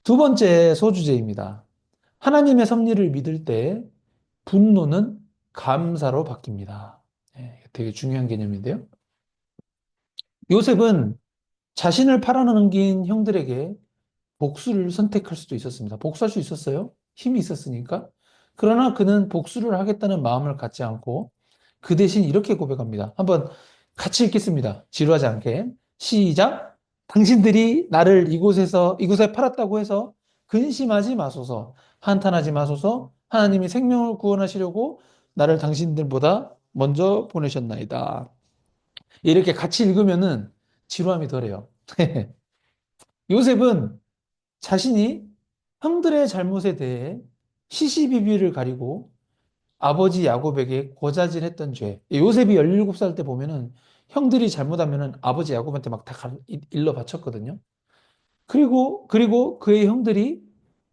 두 번째 소주제입니다. 하나님의 섭리를 믿을 때 분노는 감사로 바뀝니다. 되게 중요한 개념인데요. 요셉은 자신을 팔아넘긴 형들에게 복수를 선택할 수도 있었습니다. 복수할 수 있었어요. 힘이 있었으니까. 그러나 그는 복수를 하겠다는 마음을 갖지 않고 그 대신 이렇게 고백합니다. 한번 같이 읽겠습니다. 지루하지 않게. 시작. 당신들이 나를 이곳에 팔았다고 해서 근심하지 마소서. 한탄하지 마소서. 하나님이 생명을 구원하시려고 나를 당신들보다 먼저 보내셨나이다. 이렇게 같이 읽으면은 지루함이 덜해요. 요셉은 자신이 형들의 잘못에 대해 시시비비를 가리고 아버지 야곱에게 고자질했던 죄. 요셉이 17살 때 보면은 형들이 잘못하면은 아버지 야곱한테 막 다 일러 바쳤거든요. 그리고 그의 형들이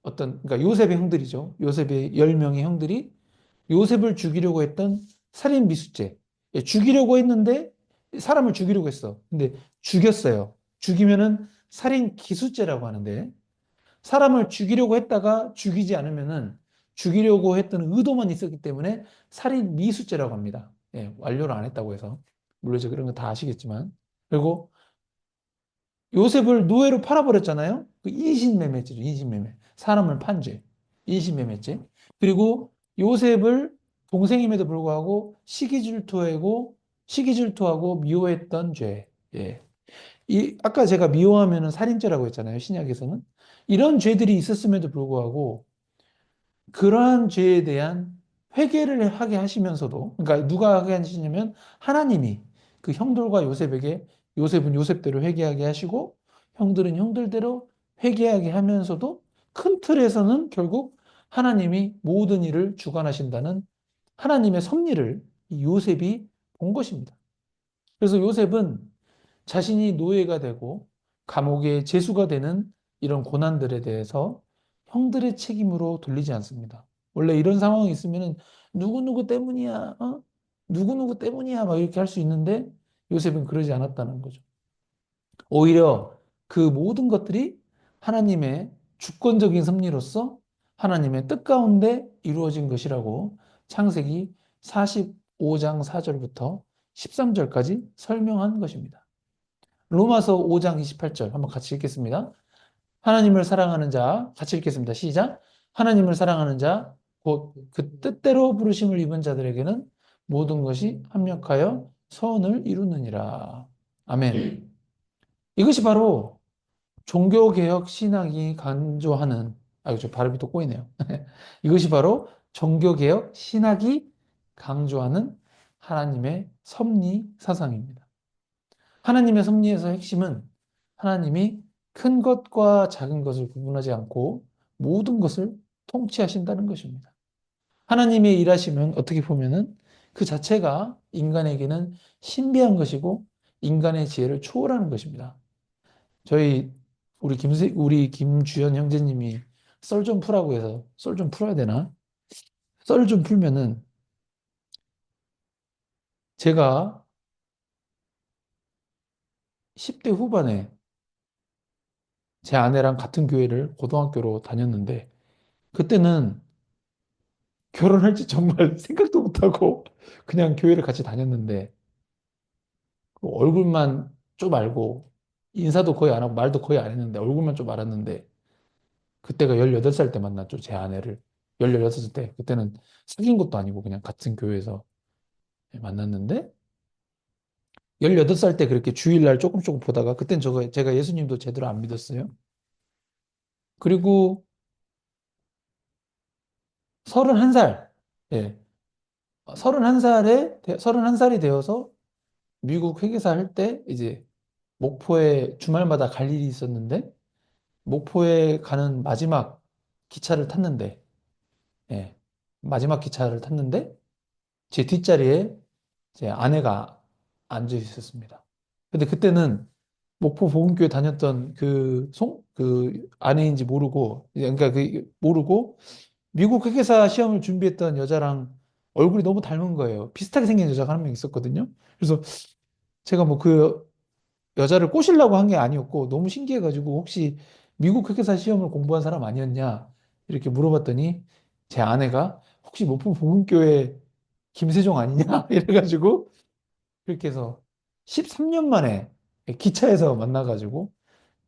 그러니까 요셉의 형들이죠. 요셉의 10명의 형들이 요셉을 죽이려고 했던 살인 미수죄. 죽이려고 했는데 사람을 죽이려고 했어. 근데 죽였어요. 죽이면은 살인 기수죄라고 하는데 사람을 죽이려고 했다가 죽이지 않으면은 죽이려고 했던 의도만 있었기 때문에 살인 미수죄라고 합니다. 완료를 안 했다고 해서. 물론 이제 그런 거 다 아시겠지만. 그리고 요셉을 노예로 팔아버렸잖아요. 그 인신매매죄죠, 인신매매. 사람을 판 죄. 인신매매죄. 그리고 요셉을 동생임에도 불구하고 시기질투하고 미워했던 죄. 예. 아까 제가 미워하면은 살인죄라고 했잖아요. 신약에서는. 이런 죄들이 있었음에도 불구하고 그러한 죄에 대한 회개를 하게 하시면서도, 그러니까 누가 하게 하시냐면 하나님이 그 형들과 요셉에게 요셉은 요셉대로 회개하게 하시고 형들은 형들대로 회개하게 하면서도 큰 틀에서는 결국 하나님이 모든 일을 주관하신다는 하나님의 섭리를 이 요셉이 본 것입니다. 그래서 요셉은 자신이 노예가 되고 감옥의 죄수가 되는 이런 고난들에 대해서 형들의 책임으로 돌리지 않습니다. 원래 이런 상황이 있으면은 누구누구 때문이야, 누구누구 때문이야, 막 이렇게 할 수 있는데 요셉은 그러지 않았다는 거죠. 오히려 그 모든 것들이 하나님의 주권적인 섭리로서 하나님의 뜻 가운데 이루어진 것이라고 창세기 45장 4절부터 13절까지 설명한 것입니다. 로마서 5장 28절 한번 같이 읽겠습니다. 하나님을 사랑하는 자, 같이 읽겠습니다. 시작. 하나님을 사랑하는 자, 곧 그 뜻대로 부르심을 입은 자들에게는 모든 것이 합력하여 선을 이루느니라. 아멘. 이것이 바로 종교개혁 신학이 강조하는, 저 발음이 또 꼬이네요. 이것이 바로 종교개혁 신학이 강조하는 하나님의 섭리 사상입니다. 하나님의 섭리에서 핵심은 하나님이 큰 것과 작은 것을 구분하지 않고 모든 것을 통치하신다는 것입니다. 하나님의 일하심은 어떻게 보면은 그 자체가 인간에게는 신비한 것이고 인간의 지혜를 초월하는 것입니다. 저희 우리 김주현 형제님이 썰 좀 풀라고 해서 썰 좀 풀어야 되나? 썰 좀 풀면은 제가 10대 후반에 제 아내랑 같은 교회를 고등학교로 다녔는데 그때는 결혼할지 정말 생각도 못하고 그냥 교회를 같이 다녔는데 그 얼굴만 좀 알고 인사도 거의 안 하고 말도 거의 안 했는데 얼굴만 좀 알았는데 그때가 18살 때 만났죠. 제 아내를. 16살 때. 그때는 사귄 것도 아니고 그냥 같은 교회에서 만났는데 18살 때 그렇게 주일날 조금 조금 보다가 그땐 제가 예수님도 제대로 안 믿었어요. 그리고 31살. 예. 31살이 되어서 미국 회계사 할 때 이제 목포에 주말마다 갈 일이 있었는데 목포에 가는 마지막 기차를 탔는데 예, 마지막 기차를 탔는데 제 뒷자리에 제 아내가 앉아 있었습니다. 근데 그때는 목포 복음교회 다녔던 그 아내인지 모르고 그러니까 모르고 미국 회계사 시험을 준비했던 여자랑 얼굴이 너무 닮은 거예요. 비슷하게 생긴 여자가 한 명 있었거든요. 그래서 제가 뭐 그 여자를 꼬시려고 한 게 아니었고 너무 신기해가지고 혹시 미국 회계사 시험을 공부한 사람 아니었냐? 이렇게 물어봤더니 제 아내가 혹시 목포 복음교회 김세종 아니냐? 이래가지고 그렇게 해서 13년 만에 기차에서 만나가지고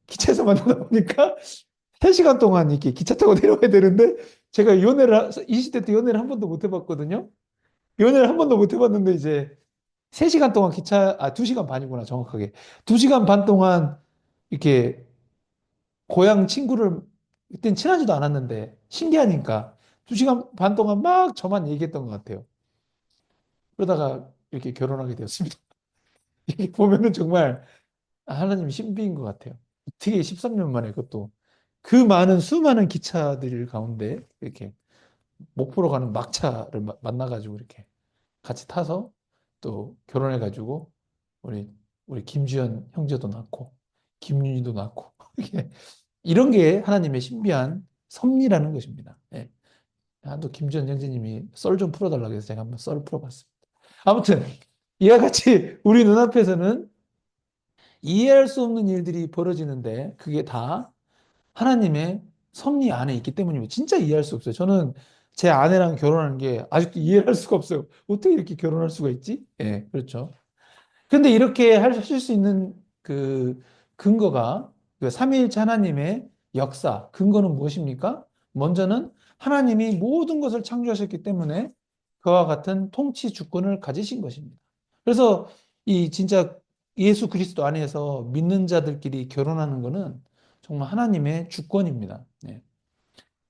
기차에서 만나다 보니까 3시간 동안 이렇게 기차 타고 내려와야 되는데 제가 연애를 20대 때 연애를 한 번도 못 해봤거든요. 연애를 한 번도 못 해봤는데 이제 3시간 동안 2시간 반이구나 정확하게. 2시간 반 동안 이렇게 고향 친구를 그땐 친하지도 않았는데 신기하니까 2시간 반 동안 막 저만 얘기했던 것 같아요. 그러다가 이렇게 결혼하게 되었습니다. 이게 보면은 정말 하나님 신비인 것 같아요. 어떻게 13년 만에 그것도 그 많은 수많은 기차들 가운데 이렇게 목포로 가는 막차를 만나가지고 이렇게 같이 타서 또 결혼해가지고 우리 김주현 형제도 낳고 김윤희도 낳고 이게 이런 게 하나님의 신비한 섭리라는 것입니다. 예. 또 김주현 형제님이 썰 좀 풀어달라고 해서 제가 한번 썰을 풀어봤습니다. 아무튼 이와 같이 우리 눈앞에서는 이해할 수 없는 일들이 벌어지는데 그게 다 하나님의 섭리 안에 있기 때문이면 진짜 이해할 수 없어요. 저는 제 아내랑 결혼하는 게 아직도 이해할 수가 없어요. 어떻게 이렇게 결혼할 수가 있지? 예, 그렇죠. 근데 이렇게 하실 수 있는 그 근거가 그 삼위일체 하나님의 역사, 근거는 무엇입니까? 먼저는 하나님이 모든 것을 창조하셨기 때문에 그와 같은 통치 주권을 가지신 것입니다. 그래서 이 진짜 예수 그리스도 안에서 믿는 자들끼리 결혼하는 것은 정말 하나님의 주권입니다. 네.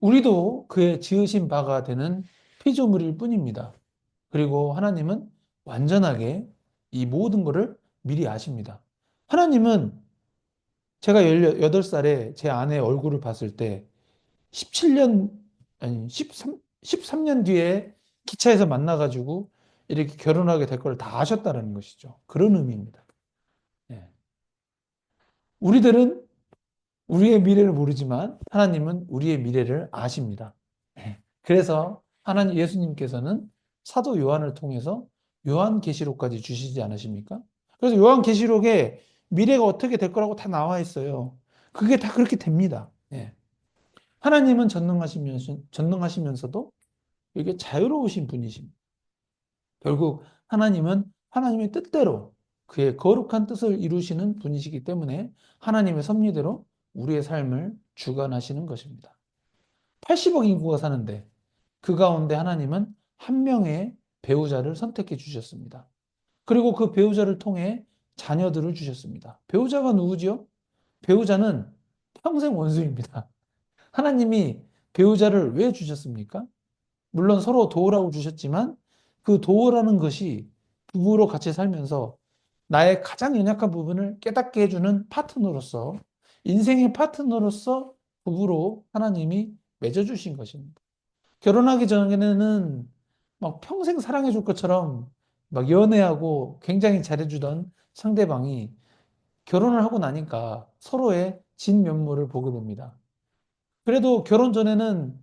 우리도 그의 지으신 바가 되는 피조물일 뿐입니다. 그리고 하나님은 완전하게 이 모든 것을 미리 아십니다. 하나님은 제가 18살에 제 아내 얼굴을 봤을 때 17년, 아니, 13년 뒤에 기차에서 만나가지고 이렇게 결혼하게 될 걸 다 아셨다는 것이죠. 그런 의미입니다. 예. 우리들은 우리의 미래를 모르지만 하나님은 우리의 미래를 아십니다. 예. 그래서 하나님 예수님께서는 사도 요한을 통해서 요한계시록까지 주시지 않으십니까? 그래서 요한계시록에 미래가 어떻게 될 거라고 다 나와 있어요. 그게 다 그렇게 됩니다. 예. 하나님은 전능하시면서도 이게 자유로우신 분이십니다. 결국 하나님은 하나님의 뜻대로 그의 거룩한 뜻을 이루시는 분이시기 때문에 하나님의 섭리대로 우리의 삶을 주관하시는 것입니다. 80억 인구가 사는데 그 가운데 하나님은 한 명의 배우자를 선택해 주셨습니다. 그리고 그 배우자를 통해 자녀들을 주셨습니다. 배우자가 누구지요? 배우자는 평생 원수입니다. 하나님이 배우자를 왜 주셨습니까? 물론 서로 도우라고 주셨지만 그 도우라는 것이 부부로 같이 살면서 나의 가장 연약한 부분을 깨닫게 해주는 파트너로서 인생의 파트너로서 부부로 하나님이 맺어주신 것입니다. 결혼하기 전에는 막 평생 사랑해 줄 것처럼 막 연애하고 굉장히 잘해주던 상대방이 결혼을 하고 나니까 서로의 진면모를 보게 됩니다. 그래도 결혼 전에는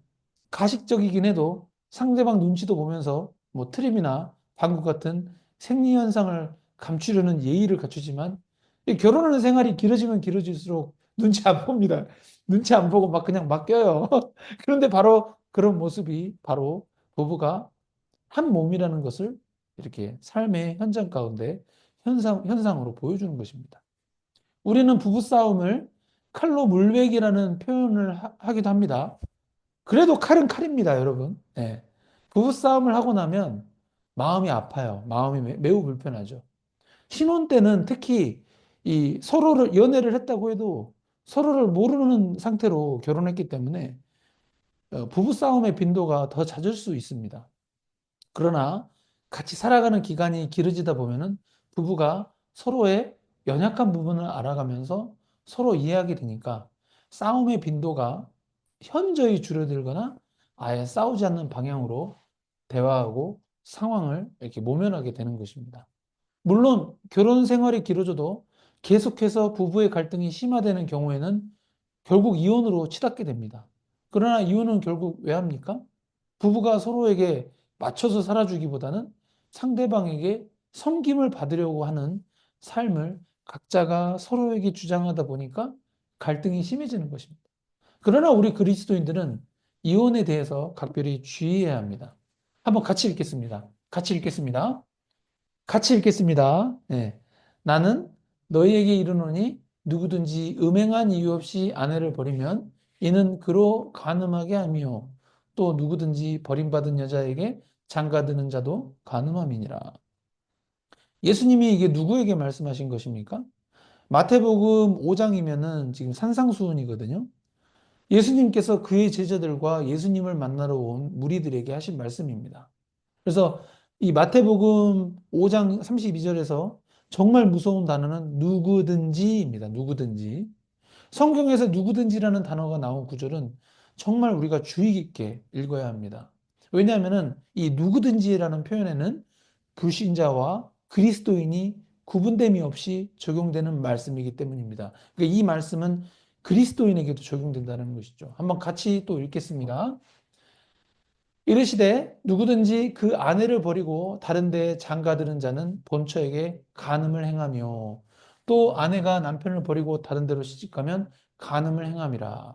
가식적이긴 해도 상대방 눈치도 보면서 뭐 트림이나 방구 같은 생리 현상을 감추려는 예의를 갖추지만 이 결혼하는 생활이 길어지면 길어질수록 눈치 안 봅니다. 눈치 안 보고 막 그냥 맡겨요. 그런데 바로 그런 모습이 바로 부부가 한 몸이라는 것을 이렇게 삶의 현장 가운데 현상으로 보여주는 것입니다. 우리는 부부싸움을 칼로 물베기라는 표현을 하기도 합니다. 그래도 칼은 칼입니다, 여러분. 네. 부부싸움을 하고 나면 마음이 아파요. 마음이 매우 불편하죠. 신혼 때는 특히 이 서로를 연애를 했다고 해도 서로를 모르는 상태로 결혼했기 때문에 부부싸움의 빈도가 더 잦을 수 있습니다. 그러나 같이 살아가는 기간이 길어지다 보면은 부부가 서로의 연약한 부분을 알아가면서 서로 이해하게 되니까 싸움의 빈도가 현저히 줄어들거나 아예 싸우지 않는 방향으로 대화하고 상황을 이렇게 모면하게 되는 것입니다. 물론 결혼 생활이 길어져도 계속해서 부부의 갈등이 심화되는 경우에는 결국 이혼으로 치닫게 됩니다. 그러나 이혼은 결국 왜 합니까? 부부가 서로에게 맞춰서 살아주기보다는 상대방에게 섬김을 받으려고 하는 삶을 각자가 서로에게 주장하다 보니까 갈등이 심해지는 것입니다. 그러나 우리 그리스도인들은 이혼에 대해서 각별히 주의해야 합니다. 한번 같이 읽겠습니다. 같이 읽겠습니다. 같이 읽겠습니다. 예. 나는 너희에게 이르노니 누구든지 음행한 이유 없이 아내를 버리면 이는 그로 간음하게 하며 또 누구든지 버림받은 여자에게 장가드는 자도 간음함이니라. 예수님이 이게 누구에게 말씀하신 것입니까? 마태복음 5장이면은 지금 산상수훈이거든요. 예수님께서 그의 제자들과 예수님을 만나러 온 무리들에게 하신 말씀입니다. 그래서 이 마태복음 5장 32절에서 정말 무서운 단어는 누구든지입니다. 누구든지. 성경에서 누구든지라는 단어가 나온 구절은 정말 우리가 주의 깊게 읽어야 합니다. 왜냐하면 이 누구든지라는 표현에는 불신자와 그리스도인이 구분됨이 없이 적용되는 말씀이기 때문입니다. 그러니까 이 말씀은 그리스도인에게도 적용된다는 것이죠. 한번 같이 또 읽겠습니다. 이르시되 누구든지 그 아내를 버리고 다른 데에 장가드는 자는 본처에게 간음을 행하며 또 아내가 남편을 버리고 다른 데로 시집가면 간음을 행함이라.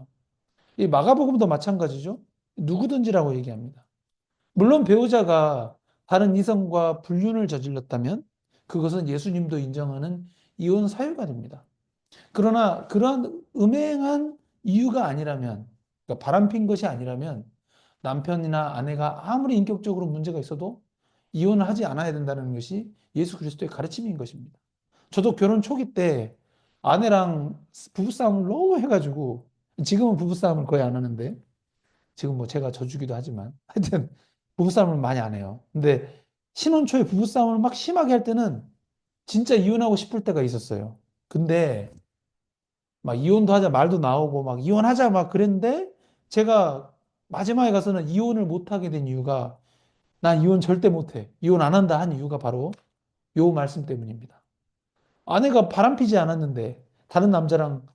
이 마가복음도 마찬가지죠. 누구든지라고 얘기합니다. 물론 배우자가 다른 이성과 불륜을 저질렀다면 그것은 예수님도 인정하는 이혼 사유가 됩니다. 그러나 그러한 음행한 이유가 아니라면, 그러니까 바람핀 것이 아니라면 남편이나 아내가 아무리 인격적으로 문제가 있어도 이혼을 하지 않아야 된다는 것이 예수 그리스도의 가르침인 것입니다. 저도 결혼 초기 때 아내랑 부부싸움을 너무 해가지고 지금은 부부싸움을 거의 안 하는데 지금 뭐 제가 져주기도 하지만 하여튼 부부싸움을 많이 안 해요. 근데 신혼 초에 부부싸움을 막 심하게 할 때는 진짜 이혼하고 싶을 때가 있었어요. 근데 막 이혼도 하자 말도 나오고 막 이혼하자 막 그랬는데 제가 마지막에 가서는 이혼을 못 하게 된 이유가 난 이혼 절대 못 해. 이혼 안 한다 한 이유가 바로 요 말씀 때문입니다. 아내가 바람피지 않았는데 다른 남자랑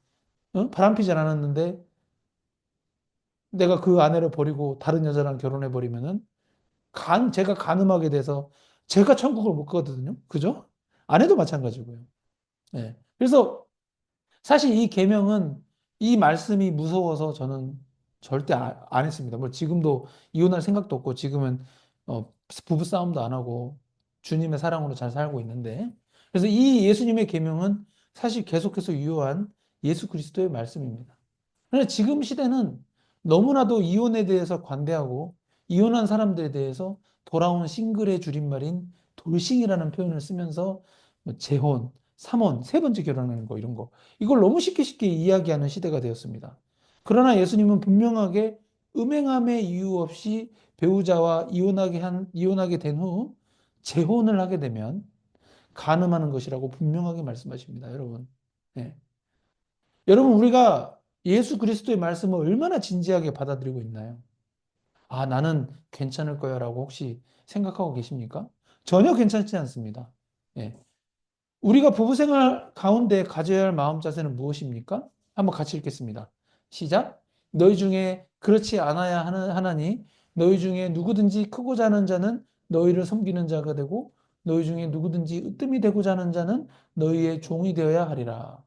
바람피지 않았는데 내가 그 아내를 버리고 다른 여자랑 결혼해 버리면은 제가 간음하게 돼서 제가 천국을 못 가거든요. 그죠? 아내도 마찬가지고요. 네. 그래서 사실 이 계명은 이 말씀이 무서워서 저는 절대 안 했습니다. 뭐 지금도 이혼할 생각도 없고 지금은 부부 싸움도 안 하고 주님의 사랑으로 잘 살고 있는데 그래서 이 예수님의 계명은 사실 계속해서 유효한 예수 그리스도의 말씀입니다. 그런데 지금 시대는 너무나도 이혼에 대해서 관대하고 이혼한 사람들에 대해서 돌아온 싱글의 줄임말인 돌싱이라는 표현을 쓰면서 뭐 재혼, 삼혼, 세 번째 결혼하는 거 이런 거 이걸 너무 쉽게 쉽게 이야기하는 시대가 되었습니다. 그러나 예수님은 분명하게 음행함의 이유 없이 배우자와 이혼하게 된 후 재혼을 하게 되면 간음하는 것이라고 분명하게 말씀하십니다, 여러분. 네. 여러분, 우리가 예수 그리스도의 말씀을 얼마나 진지하게 받아들이고 있나요? 아, 나는 괜찮을 거야라고 혹시 생각하고 계십니까? 전혀 괜찮지 않습니다. 예. 우리가 부부 생활 가운데 가져야 할 마음 자세는 무엇입니까? 한번 같이 읽겠습니다. 시작. 너희 중에 그렇지 않아야 하나니 너희 중에 누구든지 크고자 하는 자는 너희를 섬기는 자가 되고 너희 중에 누구든지 으뜸이 되고자 하는 자는 너희의 종이 되어야 하리라.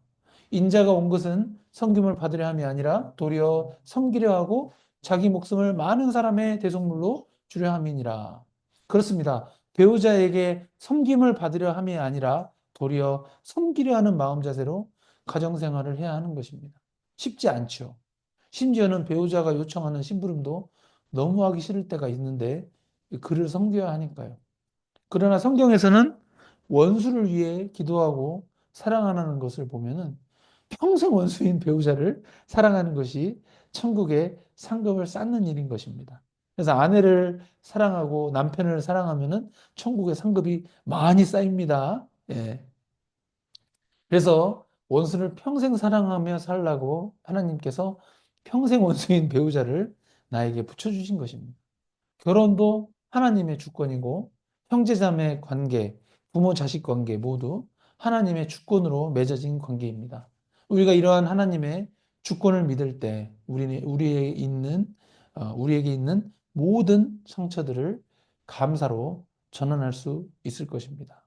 인자가 온 것은 섬김을 받으려 함이 아니라 도리어 섬기려 하고 자기 목숨을 많은 사람의 대속물로 주려 함이니라. 그렇습니다. 배우자에게 섬김을 받으려 함이 아니라 도리어 섬기려 하는 마음 자세로 가정생활을 해야 하는 것입니다. 쉽지 않죠. 심지어는 배우자가 요청하는 심부름도 너무 하기 싫을 때가 있는데 그를 섬겨야 하니까요. 그러나 성경에서는 원수를 위해 기도하고 사랑하는 것을 보면은 평생 원수인 배우자를 사랑하는 것이 천국의 상급을 쌓는 일인 것입니다. 그래서 아내를 사랑하고 남편을 사랑하면은 천국의 상급이 많이 쌓입니다. 예. 그래서 원수를 평생 사랑하며 살라고 하나님께서 평생 원수인 배우자를 나에게 붙여주신 것입니다. 결혼도 하나님의 주권이고 형제자매 관계, 부모 자식 관계 모두 하나님의 주권으로 맺어진 관계입니다. 우리가 이러한 하나님의 주권을 믿을 때 우리에게 있는 모든 상처들을 감사로 전환할 수 있을 것입니다.